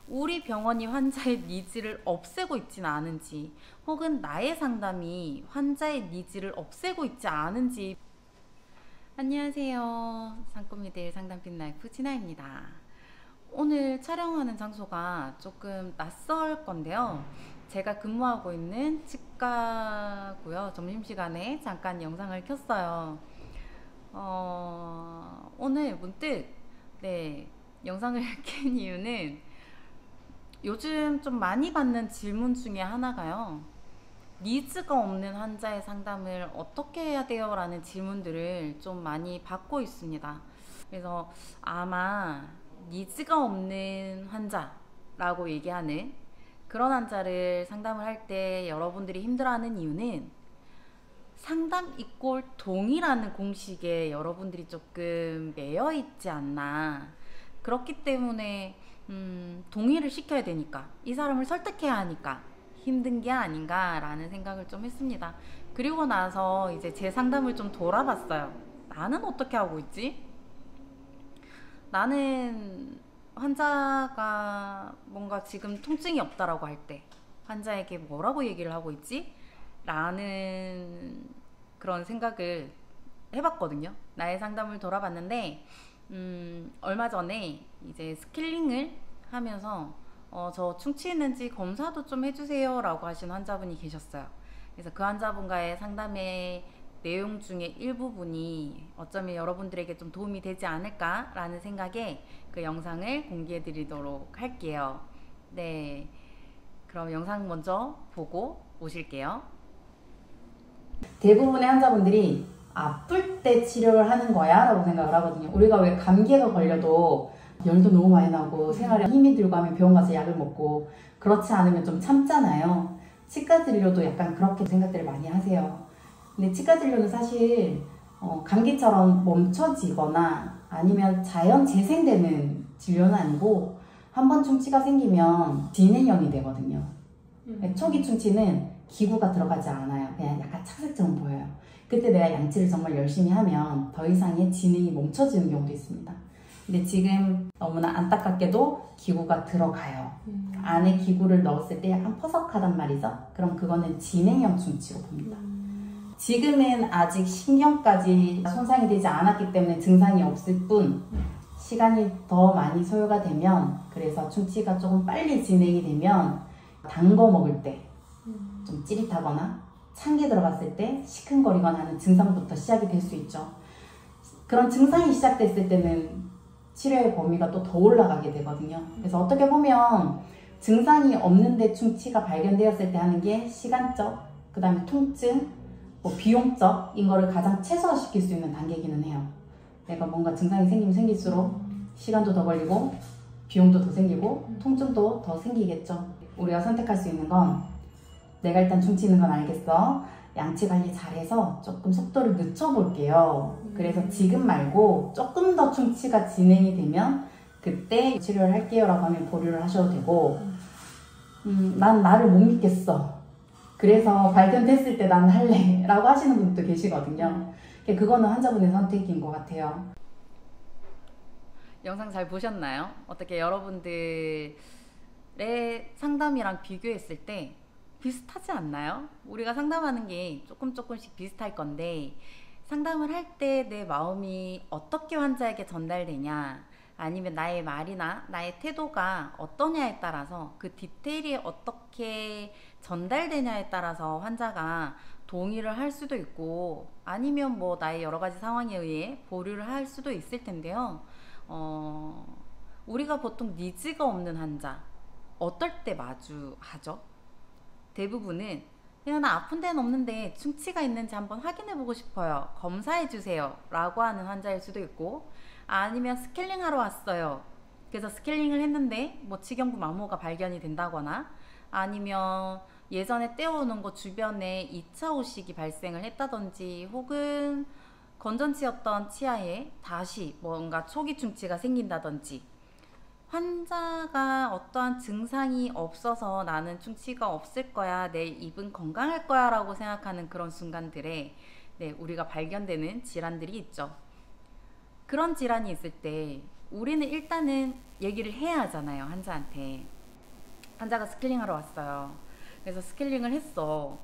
우리 병원이 환자의 니즈를 없애고 있지는 않은지, 혹은 나의 상담이 환자의 니즈를 없애고 있지 않은지. 안녕하세요. 상꼬미들 상담 핀라이프 진아입니다. 오늘 촬영하는 장소가 조금 낯설 건데요. 제가 근무하고 있는 치과고요. 점심시간에 잠깐 영상을 켰어요. 오늘 문득 영상을 켠 이유는 요즘 좀 많이 받는 질문 중에 하나가요. 니즈가 없는 환자의 상담을 어떻게 해야 돼요? 라는 질문들을 좀 많이 받고 있습니다. 그래서 아마 니즈가 없는 환자라고 얘기하는 그런 환자를 상담을 할 때 여러분들이 힘들어하는 이유는 상담 이꼴 동의라는 공식에 여러분들이 조금 매여 있지 않나. 그렇기 때문에 동의를 시켜야 되니까, 이 사람을 설득해야 하니까 힘든 게 아닌가 라는 생각을 좀 했습니다. 그리고 나서 이제 제 상담을 좀 돌아봤어요. 나는 어떻게 하고 있지? 나는 환자가 뭔가 지금 통증이 없다라고 할 때 환자에게 뭐라고 얘기를 하고 있지? 라는 그런 생각을 해봤거든요. 나의 상담을 돌아봤는데 얼마 전에 이제 스케일링을 하면서 저 충치 있는지 검사도 좀 해주세요 라고 하신 환자분이 계셨어요. 그래서 그 환자분과의 상담의 내용 중에 일부분이 어쩌면 여러분들에게 좀 도움이 되지 않을까 라는 생각에 그 영상을 공개해 드리도록 할게요. 네, 그럼 영상 먼저 보고 오실게요. 대부분의 환자분들이 아플 때 치료를 하는 거야 라고 생각을 하거든요. 우리가 왜 감기가 걸려도 열도 너무 많이 나고 생활에 힘이 들고 하면 병원 가서 약을 먹고, 그렇지 않으면 좀 참잖아요. 치과 진료도 약간 그렇게 생각들을 많이 하세요. 근데 치과 진료는 사실 감기처럼 멈춰지거나 아니면 자연 재생되는 진료는 아니고, 한번 충치가 생기면 진행형이 되거든요. 초기 충치는 기구가 들어가지 않아요. 그냥 약간 착색처럼 보여요. 그때 내가 양치를 정말 열심히 하면 더 이상의 진행이 멈춰지는 경우도 있습니다. 근데 지금 너무나 안타깝게도 기구가 들어가요. 안에 기구를 넣었을 때 약간 퍼석하단 말이죠. 그럼 그거는 진행형 충치로 봅니다. 지금은 아직 신경까지 손상이 되지 않았기 때문에 증상이 없을 뿐, 시간이 더 많이 소요가 되면, 그래서 충치가 조금 빨리 진행이 되면 단 거 먹을 때 좀 찌릿하거나 찬 게 들어갔을 때 시큰거리거나 하는 증상부터 시작이 될 수 있죠. 그런 증상이 시작됐을 때는 치료의 범위가 또 더 올라가게 되거든요. 그래서 어떻게 보면 증상이 없는데 충치가 발견되었을 때 하는 게 시간적, 그 다음에 통증, 비용적인 거를 가장 최소화시킬 수 있는 단계이기는 해요. 내가 뭔가 증상이 생기면 생길수록 시간도 더 걸리고 비용도 더 생기고 통증도 더 생기겠죠. 우리가 선택할 수 있는 건, 내가 일단 충치 있는 건 알겠어. 양치 관리 잘해서 조금 속도를 늦춰볼게요. 그래서 지금 말고 조금 더 충치가 진행이 되면 그때 치료를 할게요 라고 하면 보류를 하셔도 되고, 난 나를 못 믿겠어. 그래서 발견됐을 때 난 할래 라고 하시는 분도 계시거든요. 그거는 환자분의 선택인 것 같아요. 영상 잘 보셨나요? 어떻게 여러분들의 상담이랑 비교했을 때 비슷하지 않나요? 우리가 상담하는 게 조금씩 비슷할 건데, 상담을 할 때 내 마음이 어떻게 환자에게 전달되냐, 아니면 나의 말이나 나의 태도가 어떠냐에 따라서, 그 디테일이 어떻게 전달되냐에 따라서 환자가 동의를 할 수도 있고, 아니면 뭐 나의 여러 가지 상황에 의해 보류를 할 수도 있을 텐데요. 우리가 보통 니즈가 없는 환자 어떨 때 마주하죠? 대부분은 그냥 나 아픈 데는 없는데 충치가 있는지 한번 확인해 보고 싶어요, 검사해 주세요 라고 하는 환자일 수도 있고, 아니면 스케일링 하러 왔어요, 그래서 스케일링을 했는데 뭐 치경부 마모가 발견이 된다거나, 아니면 예전에 떼어오는 거 주변에 2차 오식이 발생을 했다든지, 혹은 건전치였던 치아에 다시 뭔가 초기 충치가 생긴다든지, 환자가 어떠한 증상이 없어서 나는 충치가 없을 거야, 내 입은 건강할 거야 라고 생각하는 그런 순간들에 우리가 발견되는 질환들이 있죠. 그런 질환이 있을 때 우리는 일단은 얘기를 해야 하잖아요, 환자한테. 환자가 스케일링하러 왔어요. 그래서 스케일링을 했어.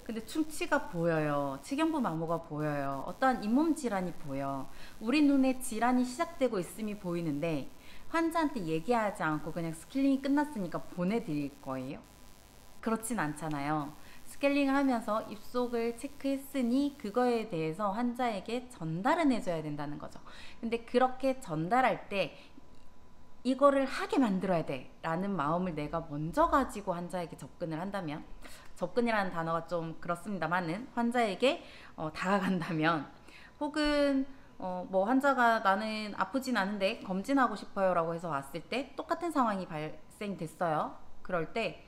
근데 충치가 보여요. 치경부 마모가 보여요. 어떠한 잇몸 질환이 보여. 우리 눈에 질환이 시작되고 있음이 보이는데 환자한테 얘기하지 않고 그냥 스케일링이 끝났으니까 보내드릴 거예요? 그렇진 않잖아요. 스케일링을 하면서 입속을 체크했으니 그거에 대해서 환자에게 전달은 해줘야 된다는 거죠. 근데 그렇게 전달할 때 이거를 하게 만들어야 돼 라는 마음을 내가 먼저 가지고 환자에게 접근을 한다면, 접근이라는 단어가 좀 그렇습니다만은 환자에게 다가간다면, 혹은 뭐 환자가 나는 아프진 않은데 검진하고 싶어요 라고 해서 왔을 때 똑같은 상황이 발생됐어요. 그럴 때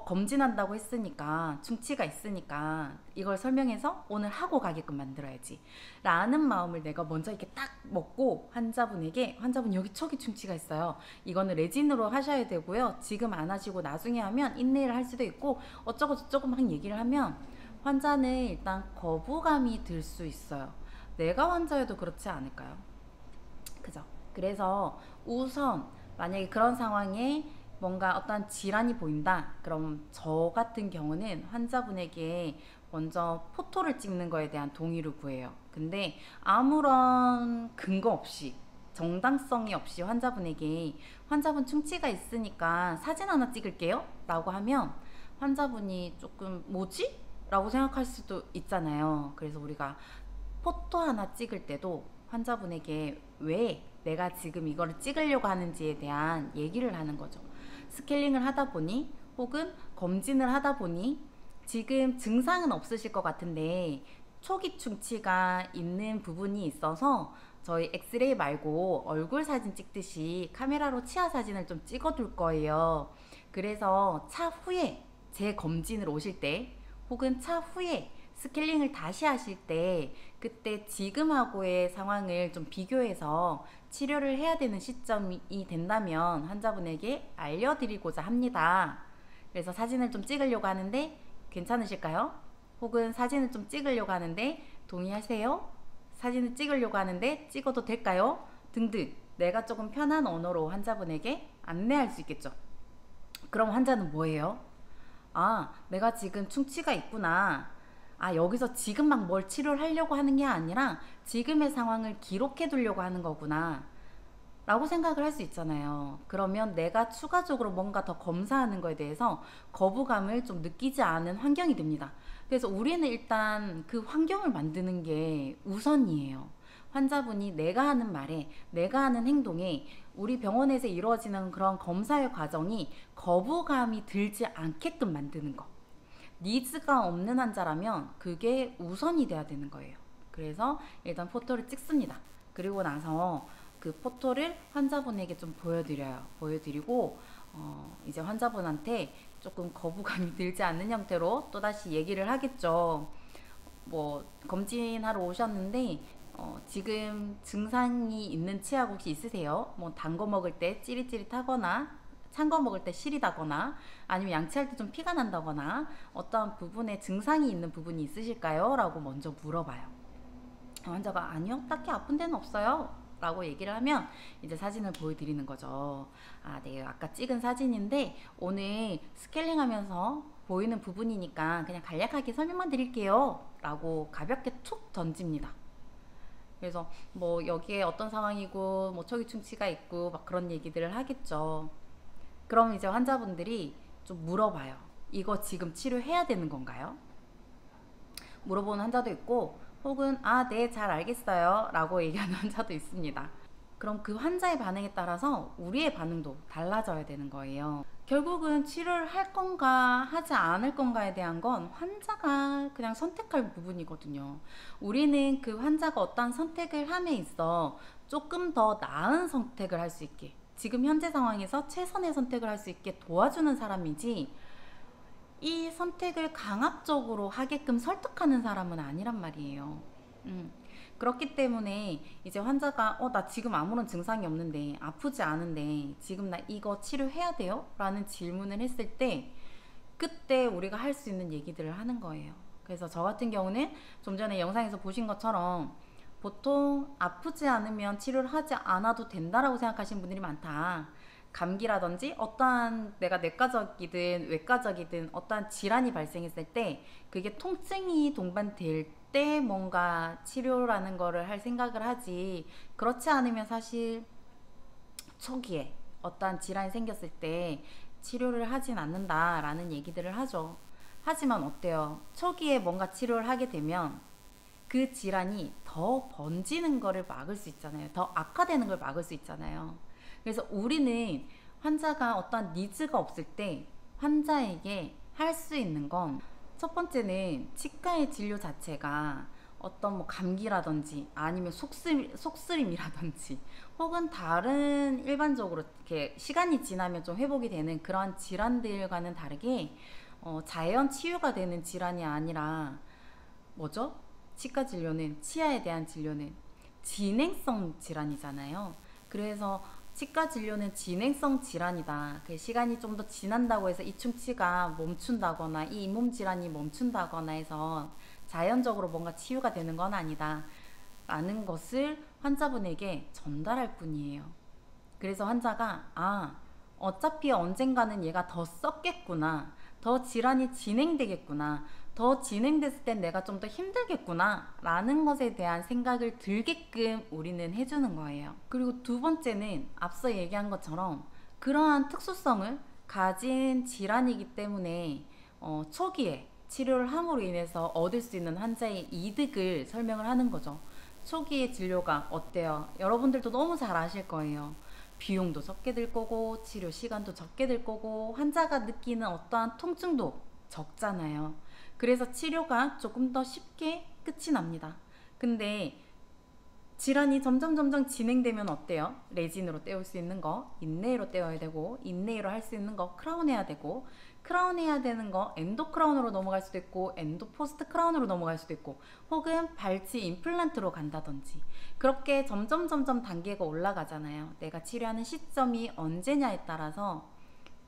검진한다고 했으니까 충치가 있으니까 이걸 설명해서 오늘 하고 가게끔 만들어야지 라는 마음을 내가 먼저 이렇게 딱 먹고 환자분에게, 환자분 여기 척이 충치가 있어요, 이거는 레진으로 하셔야 되고요, 지금 안 하시고 나중에 하면 인내를 할 수도 있고 어쩌고 저쩌고 막 얘기를 하면 환자는 일단 거부감이 들 수 있어요. 내가 환자여도 그렇지 않을까요? 그죠? 그래서 우선 만약에 그런 상황에 뭔가 어떤 질환이 보인다, 그럼 저 같은 경우는 환자분에게 먼저 포토를 찍는 거에 대한 동의를 구해요. 근데 아무런 근거 없이, 정당성이 없이 환자분에게 환자분 충치가 있으니까 사진 하나 찍을게요 라고 하면 환자분이 조금 뭐지? 라고 생각할 수도 있잖아요. 그래서 우리가 포토 하나 찍을 때도 환자분에게 왜 내가 지금 이거를 찍으려고 하는지에 대한 얘기를 하는 거죠. 스케일링을 하다 보니 혹은 검진을 하다 보니 지금 증상은 없으실 것 같은데 초기 충치가 있는 부분이 있어서 저희 엑스레이 말고 얼굴 사진 찍듯이 카메라로 치아 사진을 좀 찍어둘 거예요. 그래서 차후에 재검진을 오실 때 혹은 차후에 스케일링을 다시 하실 때 그때 지금하고의 상황을 좀 비교해서 치료를 해야 되는 시점이 된다면 환자분에게 알려드리고자 합니다. 그래서 사진을 좀 찍으려고 하는데 괜찮으실까요? 혹은 사진을 좀 찍으려고 하는데 동의하세요? 사진을 찍으려고 하는데 찍어도 될까요? 등등 내가 조금 편한 언어로 환자분에게 안내할 수 있겠죠. 그럼 환자는 뭐예요? 아, 내가 지금 충치가 있구나. 아, 여기서 지금 막 뭘 치료를 하려고 하는 게 아니라 지금의 상황을 기록해 두려고 하는 거구나 라고 생각을 할 수 있잖아요. 그러면 내가 추가적으로 뭔가 더 검사하는 거에 대해서 거부감을 좀 느끼지 않은 환경이 됩니다. 그래서 우리는 일단 그 환경을 만드는 게 우선이에요. 환자분이 내가 하는 말에, 내가 하는 행동에, 우리 병원에서 이루어지는 그런 검사의 과정이 거부감이 들지 않게끔 만드는 거. 니즈가 없는 환자라면 그게 우선이 돼야 되는 거예요. 그래서 일단 포토를 찍습니다. 그리고 나서 그 포토를 환자분에게 좀 보여드려요. 보여드리고 이제 환자분한테 조금 거부감이 들지 않는 형태로 또다시 얘기를 하겠죠. 뭐 검진하러 오셨는데 지금 증상이 있는 치아 혹시 있으세요? 뭐 단 거 먹을 때 찌릿찌릿하거나 찬 거 먹을 때 시리다거나 아니면 양치할 때 좀 피가 난다거나 어떠한 부분에 증상이 있는 부분이 있으실까요? 라고 먼저 물어봐요. 환자가 아니요, 딱히 아픈 데는 없어요 라고 얘기를 하면 이제 사진을 보여드리는 거죠. 아, 네, 아까 찍은 사진인데 오늘 스케일링 하면서 보이는 부분이니까 그냥 간략하게 설명만 드릴게요 라고 가볍게 툭 던집니다. 그래서 뭐 여기에 어떤 상황이고 뭐 초기 충치가 있고 막 그런 얘기들을 하겠죠. 그럼 이제 환자분들이 좀 물어봐요. 이거 지금 치료해야 되는 건가요? 물어보는 환자도 있고 혹은 아, 네, 잘 알겠어요 라고 얘기하는 환자도 있습니다. 그럼 그 환자의 반응에 따라서 우리의 반응도 달라져야 되는 거예요. 결국은 치료를 할 건가 하지 않을 건가에 대한 건 환자가 그냥 선택할 부분이거든요. 우리는 그 환자가 어떠한 선택을 함에 있어 조금 더 나은 선택을 할 수 있게, 지금 현재 상황에서 최선의 선택을 할 수 있게 도와주는 사람이지 이 선택을 강압적으로 하게끔 설득하는 사람은 아니란 말이에요. 그렇기 때문에 이제 환자가 나 지금 아무런 증상이 없는데, 아프지 않은데 지금 나 이거 치료해야 돼요? 라는 질문을 했을 때 그때 우리가 할 수 있는 얘기들을 하는 거예요. 그래서 저 같은 경우는 좀 전에 영상에서 보신 것처럼 보통 아프지 않으면 치료를 하지 않아도 된다라고 생각하시는 분들이 많다. 감기라든지 어떠한 내가 내과적이든 외과적이든 어떠한 질환이 발생했을 때 그게 통증이 동반될 때 뭔가 치료라는 거를 할 생각을 하지, 그렇지 않으면 사실 초기에 어떠한 질환이 생겼을 때 치료를 하진 않는다라는 얘기들을 하죠. 하지만 어때요? 초기에 뭔가 치료를 하게 되면 그 질환이 더 번지는 거를 막을 수 있잖아요. 더 악화되는 걸 막을 수 있잖아요. 그래서 우리는 환자가 어떠한 니즈가 없을 때 환자에게 할 수 있는 건, 첫 번째는 치과의 진료 자체가 어떤 뭐 감기라든지 아니면 속쓰림이라든지 혹은 다른 일반적으로 이렇게 시간이 지나면 좀 회복이 되는 그런 질환들과는 다르게 자연 치유가 되는 질환이 아니라 뭐죠? 치과 진료는, 치아에 대한 진료는 진행성 질환이잖아요. 그래서 치과 진료는 진행성 질환이다. 그 시간이 좀 더 지난다고 해서 이 충치가 멈춘다거나 이 잇몸 질환이 멈춘다거나 해서 자연적으로 뭔가 치유가 되는 건 아니다 라는 것을 환자분에게 전달할 뿐이에요. 그래서 환자가 어차피 언젠가는 얘가 더 썩겠구나, 더 질환이 진행되겠구나, 더 진행됐을 땐 내가 좀 더 힘들겠구나 라는 것에 대한 생각을 들게끔 우리는 해주는 거예요. 그리고 두 번째는 앞서 얘기한 것처럼 그러한 특수성을 가진 질환이기 때문에 초기에 치료를 함으로 인해서 얻을 수 있는 환자의 이득을 설명을 하는 거죠. 초기의 진료가 어때요? 여러분들도 너무 잘 아실 거예요. 비용도 적게 들 거고 치료 시간도 적게 들 거고 환자가 느끼는 어떠한 통증도 적잖아요. 그래서 치료가 조금 더 쉽게 끝이 납니다. 근데 질환이 점점 진행되면 어때요? 레진으로 떼올 수 있는 거 인레이로 떼어야 되고, 인레이로 할 수 있는 거 크라운 해야 되고, 크라운 해야 되는 거 엔도 크라운으로 넘어갈 수도 있고 엔도 포스트 크라운으로 넘어갈 수도 있고, 혹은 발치 임플란트로 간다든지, 그렇게 점점 단계가 올라가잖아요. 내가 치료하는 시점이 언제냐에 따라서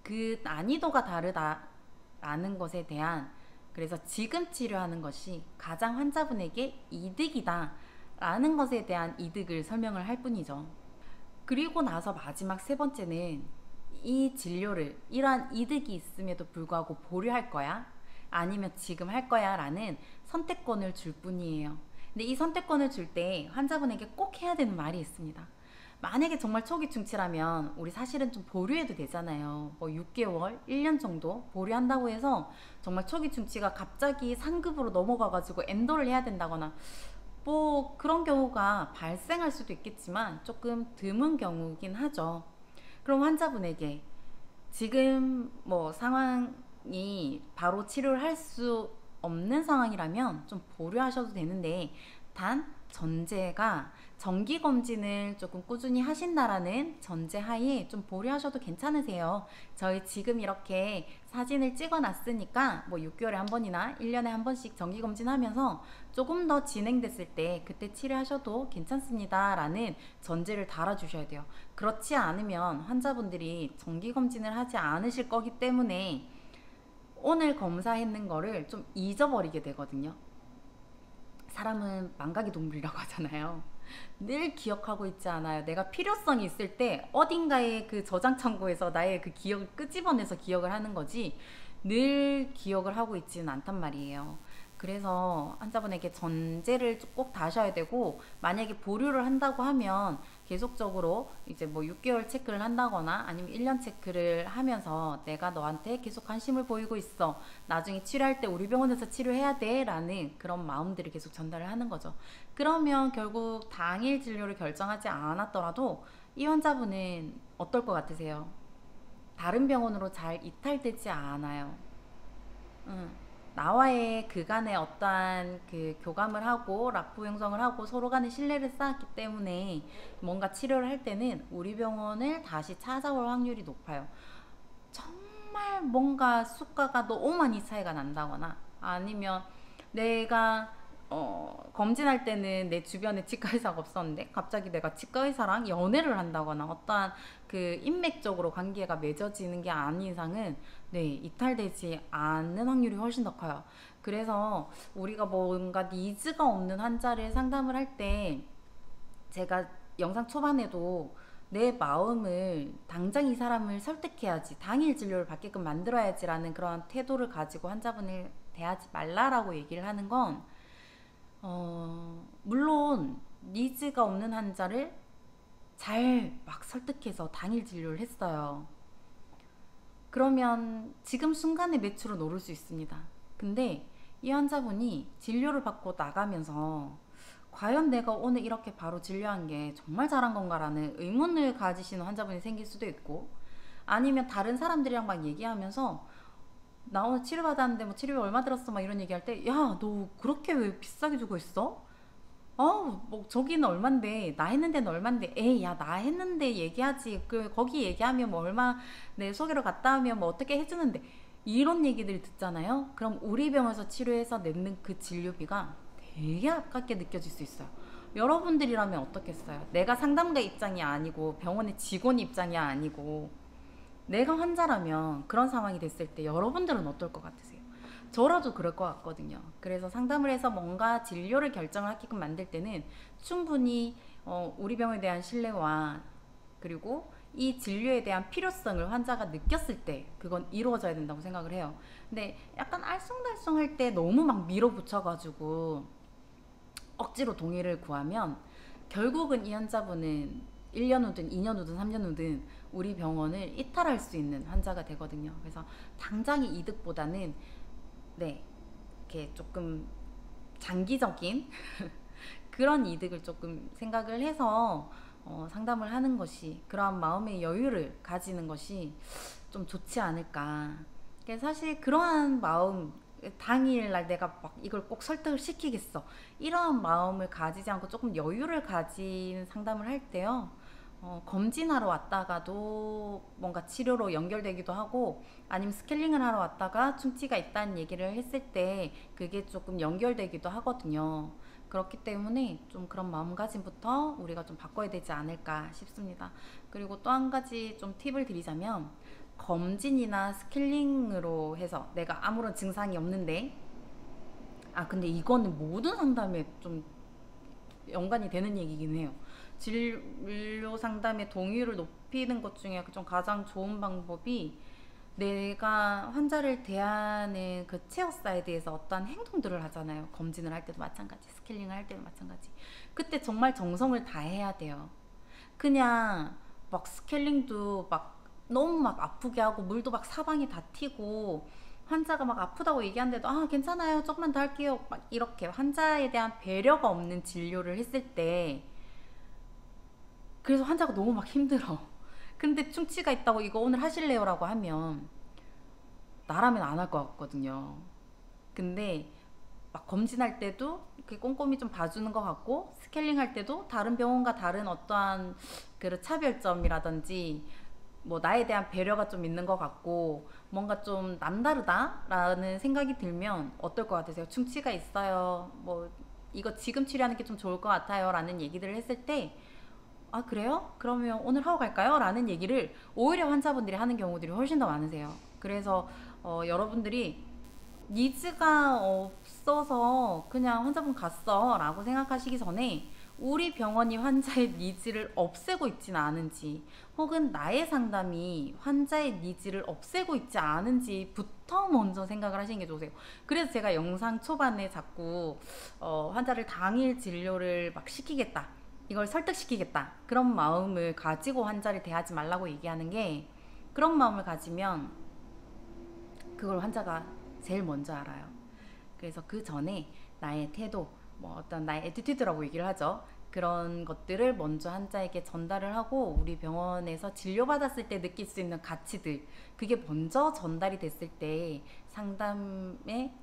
그 난이도가 다르다라는 것에 대한, 그래서 지금 치료하는 것이 가장 환자분에게 이득이다 라는 것에 대한 이득을 설명을 할 뿐이죠. 그리고 나서 마지막 세 번째는 이 진료를 이러한 이득이 있음에도 불구하고 보류할 거야? 아니면 지금 할 거야? 라는 선택권을 줄 뿐이에요. 근데 이 선택권을 줄 때 환자분에게 꼭 해야 되는 말이 있습니다. 만약에 정말 초기 충치라면 우리 사실은 좀 보류해도 되잖아요. 뭐 6개월, 1년 정도 보류한다고 해서 정말 초기 충치가 갑자기 상급으로 넘어가가지고 엔도를 해야 된다거나 뭐 그런 경우가 발생할 수도 있겠지만 조금 드문 경우긴 하죠. 그럼 환자분에게 지금 뭐 상황이 바로 치료를 할 수 없는 상황이라면 좀 보류하셔도 되는데, 단 전제가 정기검진을 조금 꾸준히 하신다라는 전제 하에 좀 보류하셔도 괜찮으세요. 저희 지금 이렇게 사진을 찍어 놨으니까 뭐 6개월에 한 번이나 1년에 한 번씩 정기검진 하면서 조금 더 진행됐을 때 그때 치료하셔도 괜찮습니다 라는 전제를 달아주셔야 돼요. 그렇지 않으면 환자분들이 정기검진을 하지 않으실 거기 때문에 오늘 검사했는 거를 좀 잊어버리게 되거든요. 사람은 망각의 동물이라고 하잖아요. 늘 기억하고 있지 않아요. 내가 필요성이 있을 때 어딘가에 그 저장 창고에서 나의 그 기억을 끄집어내서 기억을 하는 거지 늘 기억을 하고 있지는 않단 말이에요. 그래서 환자분에게 전제를 꼭 다셔야 되고, 만약에 보류를 한다고 하면 계속적으로 이제 뭐 6개월 체크를 한다거나 아니면 1년 체크를 하면서 내가 너한테 계속 관심을 보이고 있어, 나중에 치료할 때 우리 병원에서 치료해야 돼 라는 그런 마음들을 계속 전달을 하는 거죠. 그러면 결국 당일 진료를 결정하지 않았더라도 이 환자분은 어떨 것 같으세요? 다른 병원으로 잘 이탈되지 않아요. 나와의 그간의 어떠한 그 교감을 하고 락부 형성을 하고 서로 간의 신뢰를 쌓았기 때문에 뭔가 치료를 할 때는 우리 병원을 다시 찾아올 확률이 높아요. 정말 뭔가 수가가 너무 많이 차이가 난다거나 아니면 내가 검진할 때는 내 주변에 치과의사가 없었는데 갑자기 내가 치과의사랑 연애를 한다거나 어떠한 그 인맥적으로 관계가 맺어지는 게 아닌 이상은 네, 이탈되지 않는 확률이 훨씬 더 커요. 그래서 우리가 뭔가 니즈가 없는 환자를 상담을 할 때 제가 영상 초반에도 내 마음을 당장 이 사람을 설득해야지, 당일 진료를 받게끔 만들어야지라는 그런 태도를 가지고 환자분을 대하지 말라라고 얘기를 하는 건 물론 니즈가 없는 환자를 잘 막 설득해서 당일 진료를 했어요. 그러면 지금 순간의 매출은 오를 수 있습니다. 근데 이 환자분이 진료를 받고 나가면서 과연 내가 오늘 이렇게 바로 진료한 게 정말 잘한 건가라는 의문을 가지시는 환자분이 생길 수도 있고, 아니면 다른 사람들이랑 막 얘기하면서 나 오늘 치료받았는데 뭐 치료비 얼마 들었어 막 이런 얘기할 때, 야 너 그렇게 왜 비싸게 주고 있어? 뭐 저기는 얼만데, 나 했는 데는 얼만데, 에이 야 나 했는데 얘기하지, 거기 얘기하면 뭐 얼마 내 소개로 갔다 하면 뭐 어떻게 해주는데, 이런 얘기들 듣잖아요. 그럼 우리 병원에서 치료해서 내는 그 진료비가 되게 아깝게 느껴질 수 있어요. 여러분들이라면 어떻겠어요? 내가 상담가 입장이 아니고 병원의 직원 입장이 아니고 내가 환자라면 그런 상황이 됐을 때 여러분들은 어떨 것 같으세요? 저라도 그럴 것 같거든요. 그래서 상담을 해서 뭔가 진료를 결정을 하게끔 만들 때는 충분히 우리 병원에 대한 신뢰와 그리고 이 진료에 대한 필요성을 환자가 느꼈을 때 그건 이루어져야 된다고 생각을 해요. 근데 약간 알쏭달쏭할 때 너무 막 밀어붙여가지고 억지로 동의를 구하면 결국은 이 환자분은 1년 후든 2년 후든 3년 후든 우리 병원을 이탈할 수 있는 환자가 되거든요. 그래서 당장의 이득보다는 이렇게 조금 장기적인 그런 이득을 조금 생각을 해서 상담을 하는 것이, 그러한 마음의 여유를 가지는 것이 좀 좋지 않을까. 사실 그러한 마음, 당일날 내가 막 이걸 꼭 설득을 시키겠어, 이런 마음을 가지지 않고 조금 여유를 가진 상담을 할 때요, 검진하러 왔다가도 뭔가 치료로 연결되기도 하고, 아니면 스케일링을 하러 왔다가 충치가 있다는 얘기를 했을 때 그게 조금 연결되기도 하거든요. 그렇기 때문에 좀 그런 마음가짐부터 우리가 좀 바꿔야 되지 않을까 싶습니다. 그리고 또 한 가지 좀 팁을 드리자면, 검진이나 스케일링으로 해서 내가 아무런 증상이 없는데, 근데 이거는 모든 상담에 좀 연관이 되는 얘기긴 해요. 진료 상담의 동의율을 높이는 것 중에 좀 가장 좋은 방법이, 내가 환자를 대하는 그 체어사이드에서 어떠한 행동들을 하잖아요. 검진을 할 때도 마찬가지, 스케일링을 할 때도 마찬가지. 그때 정말 정성을 다해야 돼요. 그냥 막 스케일링도 막 너무 막 아프게 하고 물도 막 사방이 다 튀고 환자가 막 아프다고 얘기하는데도 괜찮아요 조금만 더 할게요 막 이렇게 환자에 대한 배려가 없는 진료를 했을 때, 그래서 환자가 너무 막 힘들어. 근데 충치가 있다고 이거 오늘 하실래요? 라고 하면 나라면 안 할 것 같거든요. 근데 막 검진할 때도 이렇게 꼼꼼히 좀 봐주는 것 같고, 스케일링 할 때도 다른 병원과 다른 어떠한 그 차별점이라든지 뭐 나에 대한 배려가 좀 있는 것 같고 뭔가 좀 남다르다라는 생각이 들면 어떨 것 같으세요? 충치가 있어요, 뭐 이거 지금 치료하는 게 좀 좋을 것 같아요 라는 얘기들을 했을 때, 그래요? 그러면 오늘 하고 갈까요? 라는 얘기를 오히려 환자분들이 하는 경우들이 훨씬 더 많으세요. 그래서 여러분들이 니즈가 없어서 그냥 환자분 갔어 라고 생각하시기 전에 우리 병원이 환자의 니즈를 없애고 있지는 않은지, 혹은 나의 상담이 환자의 니즈를 없애고 있지 않은지부터 먼저 생각을 하시는 게 좋으세요. 그래서 제가 영상 초반에 자꾸 환자를 당일 진료를 막 시키겠다, 이걸 설득시키겠다, 그런 마음을 가지고 환자를 대하지 말라고 얘기하는 게, 그런 마음을 가지면 그걸 환자가 제일 먼저 알아요. 그래서 그 전에 나의 태도, 뭐 어떤 나의 애티튜드라고 얘기를 하죠. 그런 것들을 먼저 환자에게 전달을 하고 우리 병원에서 진료받았을 때 느낄 수 있는 가치들, 그게 먼저 전달이 됐을 때 상담에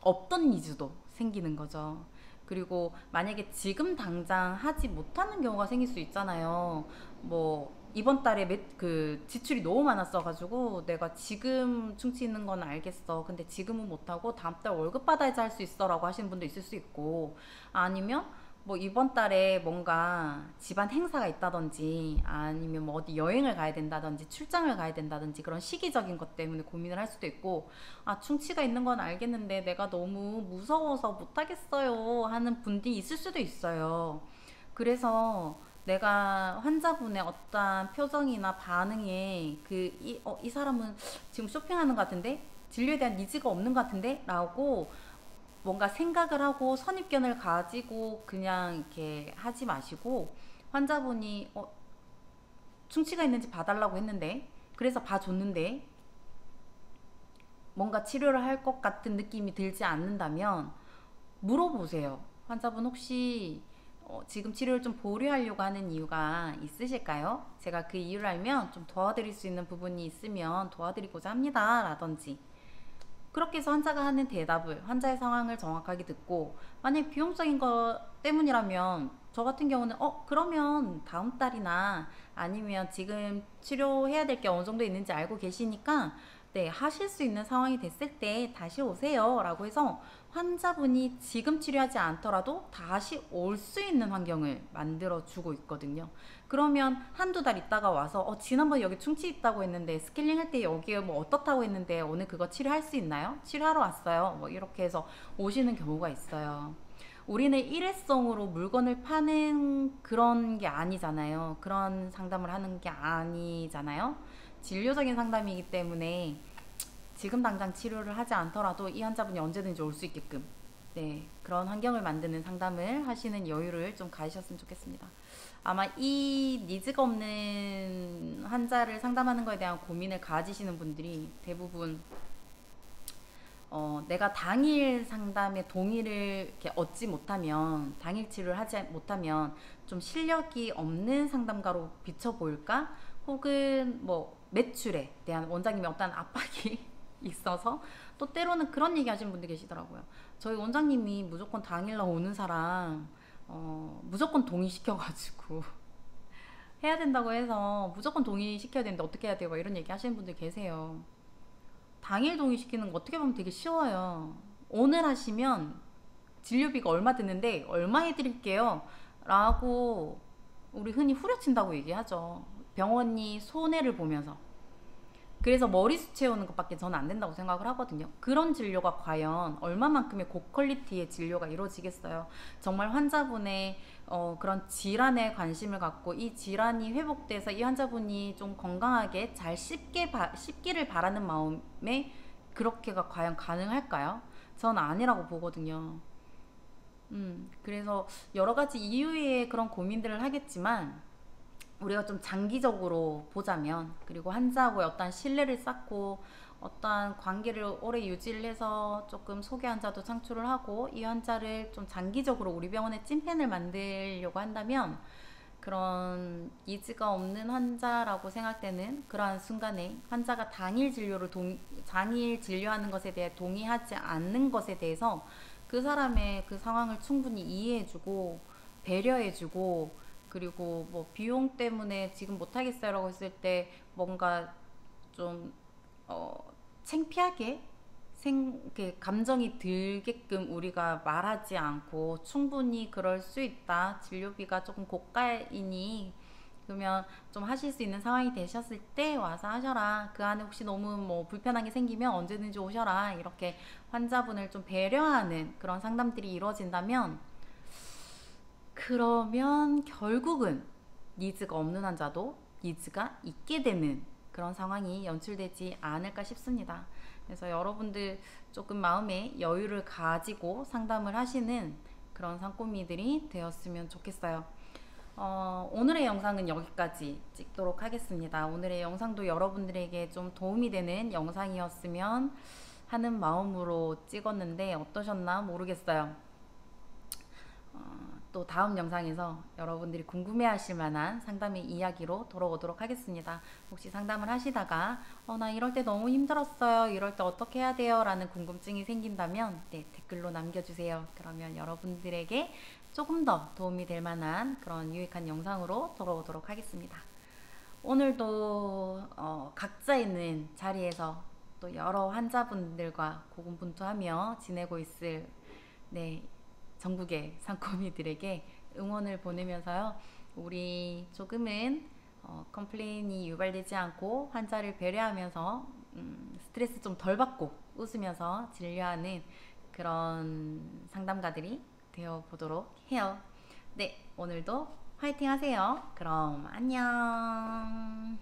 없던 니즈도 생기는 거죠. 그리고 만약에 지금 당장 하지 못하는 경우가 생길 수 있잖아요. 뭐 이번 달에 그 지출이 너무 많았어가지고 내가 지금 충치 있는 건 알겠어, 근데 지금은 못하고 다음 달 월급 받아야지 할 수 있어 라고 하시는 분도 있을 수 있고, 아니면 뭐 이번 달에 뭔가 집안 행사가 있다든지 아니면 뭐 어디 여행을 가야 된다든지 출장을 가야 된다든지 그런 시기적인 것 때문에 고민을 할 수도 있고, 아 충치가 있는 건 알겠는데 내가 너무 무서워서 못하겠어요 하는 분들이 있을 수도 있어요. 그래서 내가 환자분의 어떠한 표정이나 반응에 이 사람은 지금 쇼핑하는 것 같은데 진료에 대한 니즈가 없는 것 같은데 라고 뭔가 생각을 하고 선입견을 가지고 그냥 이렇게 하지 마시고, 환자분이 충치가 있는지 봐달라고 했는데, 그래서 봐줬는데 뭔가 치료를 할 것 같은 느낌이 들지 않는다면 물어보세요. 환자분 혹시 지금 치료를 좀 보류하려고 하는 이유가 있으실까요? 제가 그 이유를 알면 좀 도와드릴 수 있는 부분이 있으면 도와드리고자 합니다 라든지, 그렇게 해서 환자가 하는 대답을, 환자의 상황을 정확하게 듣고, 만약 비용적인 것 때문이라면 저 같은 경우는 그러면 다음 달이나 아니면 지금 치료해야 될 게 어느 정도 있는지 알고 계시니까 네 하실 수 있는 상황이 됐을 때 다시 오세요 라고 해서 환자분이 지금 치료하지 않더라도 다시 올 수 있는 환경을 만들어 주고 있거든요. 그러면 한두 달 있다가 와서 지난번 여기 충치 있다고 했는데 스케일링 할 때 여기에 뭐 어떻다고 했는데 오늘 그거 치료할 수 있나요? 치료하러 왔어요. 뭐 이렇게 해서 오시는 경우가 있어요. 우리는 일회성으로 물건을 파는 그런 게 아니잖아요. 그런 상담을 하는 게 아니잖아요. 진료적인 상담이기 때문에 지금 당장 치료를 하지 않더라도 이 환자분이 언제든지 올 수 있게끔 네 그런 환경을 만드는 상담을 하시는 여유를 좀 가지셨으면 좋겠습니다. 아마 이 니즈가 없는 환자를 상담하는 것에 대한 고민을 가지시는 분들이 대부분 내가 당일 상담에 동의를 이렇게 얻지 못하면, 당일 치료를 하지 못하면 좀 실력이 없는 상담가로 비춰 보일까? 혹은 뭐 매출에 대한 원장님의 어떤 압박이 있어서, 또 때로는 그런 얘기 하시는 분들 계시더라고요. 저희 원장님이 무조건 당일날 오는 사람 무조건 동의시켜가지고 해야 된다고 해서 무조건 동의시켜야 되는데 어떻게 해야 돼요? 막 이런 얘기 하시는 분들 계세요. 당일 동의시키는 거 어떻게 보면 되게 쉬워요. 오늘 하시면 진료비가 얼마 드는데 얼마 해드릴게요 라고 우리 흔히 후려친다고 얘기하죠. 병원이 손해를 보면서. 그래서 머리수 채우는 것밖에 저는 안 된다고 생각을 하거든요. 그런 진료가 과연 얼마만큼의 고퀄리티의 진료가 이루어지겠어요. 정말 환자분의 그런 질환에 관심을 갖고 이 질환이 회복돼서 이 환자분이 좀 건강하게 잘 씹기를 바라는 마음에 그렇게가 과연 가능할까요? 전 아니라고 보거든요. 그래서 여러 가지 이유의 그런 고민들을 하겠지만 우리가 좀 장기적으로 보자면, 그리고 환자하고의 어떤 신뢰를 쌓고 어떠한 관계를 오래 유지를 해서 조금 소개 환자도 창출을 하고 이 환자를 좀 장기적으로 우리 병원의 찐팬을 만들려고 한다면, 그런 니즈가 없는 환자라고 생각되는 그러한 순간에 환자가 당일 진료하는 것에 대해 동의하지 않는 것에 대해서 그 사람의 그 상황을 충분히 이해해주고 배려해주고, 그리고 뭐 비용 때문에 지금 못하겠어요라고 했을 때 뭔가 좀 창피하게 감정이 들게끔 우리가 말하지 않고 충분히 그럴 수 있다. 진료비가 조금 고가이니 그러면 좀 하실 수 있는 상황이 되셨을 때 와서 하셔라. 그 안에 혹시 너무 뭐 불편한 게 생기면 언제든지 오셔라. 이렇게 환자분을 좀 배려하는 그런 상담들이 이루어진다면, 그러면 결국은 니즈가 없는 환자도 니즈가 있게 되는 그런 상황이 연출되지 않을까 싶습니다. 그래서 여러분들 조금 마음의 여유를 가지고 상담을 하시는 그런 상꼬미들이 되었으면 좋겠어요. 오늘의 영상은 여기까지 찍도록 하겠습니다. 오늘의 영상도 여러분들에게 좀 도움이 되는 영상이었으면 하는 마음으로 찍었는데 어떠셨나 모르겠어요. 또 다음 영상에서 여러분들이 궁금해하실 만한 상담의 이야기로 돌아오도록 하겠습니다. 혹시 상담을 하시다가 나 이럴 때 너무 힘들었어요. 이럴 때 어떻게 해야 돼요? 라는 궁금증이 생긴다면 네, 댓글로 남겨주세요. 그러면 여러분들에게 조금 더 도움이 될 만한 그런 유익한 영상으로 돌아오도록 하겠습니다. 오늘도 각자 있는 자리에서 또 여러 환자분들과 고군분투하며 지내고 있을 네, 전국의 상코미들에게 응원을 보내면서요. 우리 조금은 컴플레인이 유발되지 않고 환자를 배려하면서 스트레스 좀 덜 받고 웃으면서 진료하는 그런 상담가들이 되어보도록 해요. 네, 오늘도 화이팅 하세요. 그럼 안녕.